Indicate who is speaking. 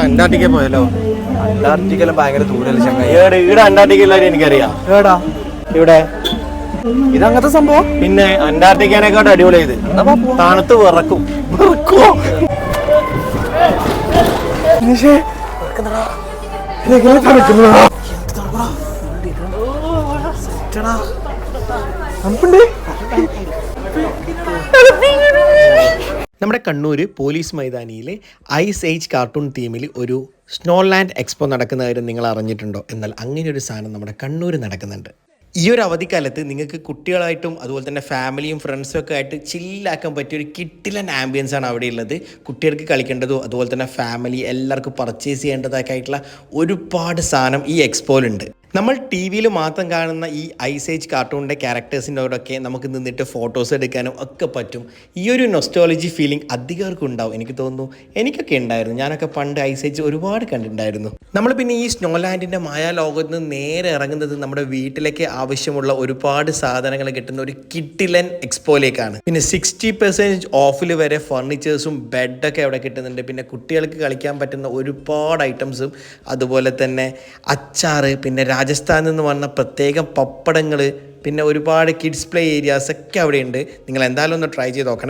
Speaker 1: Antarctica പോയല്ലോ.
Speaker 2: അന്റാർട്ടിക്കലും ഭയങ്കര ദൂരല്ലേ ചങ്ങായി.
Speaker 1: ഇവിടെ അന്റാർട്ടിക്ക എല്ലാവരും എനിക്കറിയാം.
Speaker 2: ഏടാ
Speaker 1: ഇവിടെ
Speaker 2: ഇതങ്ങനത്തെ സംഭവം.
Speaker 1: പിന്നെ അന്റാർട്ടിക്കേനെക്കാട്ട് അടിപൊളി ഇത്. തണുത്ത് വിറക്കും. വിറക്കുവോ? നമ്മുടെ കണ്ണൂർ പോലീസ് മൈതാനിയിലെ ഐസ് ഏജ് കാർട്ടൂൺ തീമിൽ ഒരു സ്നോലാൻഡ് എക്സ്പോ നടക്കുന്ന കാര്യം നിങ്ങൾ അറിഞ്ഞിട്ടുണ്ടോ? എന്നാൽ അങ്ങനെ ഒരു സാധനം നമ്മുടെ കണ്ണൂർ നടക്കുന്നുണ്ട്. ഈ ഒരു അവധിക്കാലത്ത് നിങ്ങൾക്ക് കുട്ടികളായിട്ടും അതുപോലെ തന്നെ ഫാമിലിയും ഫ്രണ്ട്സും ഒക്കെ ആയിട്ട് ചില്ലാക്കാൻ പറ്റിയ ഒരു കിട്ടിലൻ ആംബിയൻസ് ആണ് അവിടെ ഉള്ളത്. കുട്ടികൾക്ക് കളിക്കേണ്ടതും അതുപോലെ തന്നെ ഫാമിലി എല്ലാവർക്കും പർച്ചേസ് ചെയ്യേണ്ടതൊക്കെ ആയിട്ടുള്ള ഒരുപാട് സാധനം ഈ എക്സ്പോയിലുണ്ട്. നമ്മൾ ടി വിയിൽ മാത്രം കാണുന്ന ഈ ഐസ് ഏജ് കാർട്ടൂണിൻ്റെ ക്യാരക്ടേഴ്സിൻ്റെയോടൊക്കെ നമുക്ക് നിന്നിട്ട് ഫോട്ടോസ് എടുക്കാനും ഒക്കെ പറ്റും. ഈ ഒരു നൊസ്റ്റോളജി ഫീലിംഗ് അധികർക്കും ഉണ്ടാവും. എനിക്ക് തോന്നുന്നു എനിക്കൊക്കെ ഉണ്ടായിരുന്നു. ഞാനൊക്കെ പണ്ട് ഐസ് ഏജ് ഒരുപാട് കണ്ടിട്ടുണ്ടായിരുന്നു. നമ്മൾ പിന്നെ ഈ സ്നോലാൻഡിൻ്റെ മായാലോകത്ത് നിന്ന് നേരെ ഇറങ്ങുന്നത് നമ്മുടെ വീട്ടിലേക്ക് ആവശ്യമുള്ള ഒരുപാട് സാധനങ്ങൾ കിട്ടുന്ന ഒരു കിട്ടിലൻ എക്സ്പോയിലേക്കാണ്. പിന്നെ 60% ഓഫിൽ വരെ ഫർണിച്ചേഴ്സും ബെഡൊക്കെ അവിടെ കിട്ടുന്നുണ്ട്. പിന്നെ കുട്ടികൾക്ക് കളിക്കാൻ പറ്റുന്ന ഒരുപാട് ഐറ്റംസും അതുപോലെ തന്നെ അച്ചാറ്, പിന്നെ രാജസ്ഥാനിൽ നിന്ന് വന്ന പ്രത്യേകം പപ്പടങ്ങൾ, പിന്നെ ഒരുപാട് കിഡ്സ് പ്ലേ ഏരിയാസ് ഒക്കെ അവിടെയുണ്ട്. നിങ്ങൾ എന്തായാലും ഒന്ന് ട്രൈ ചെയ്ത് നോക്കണം.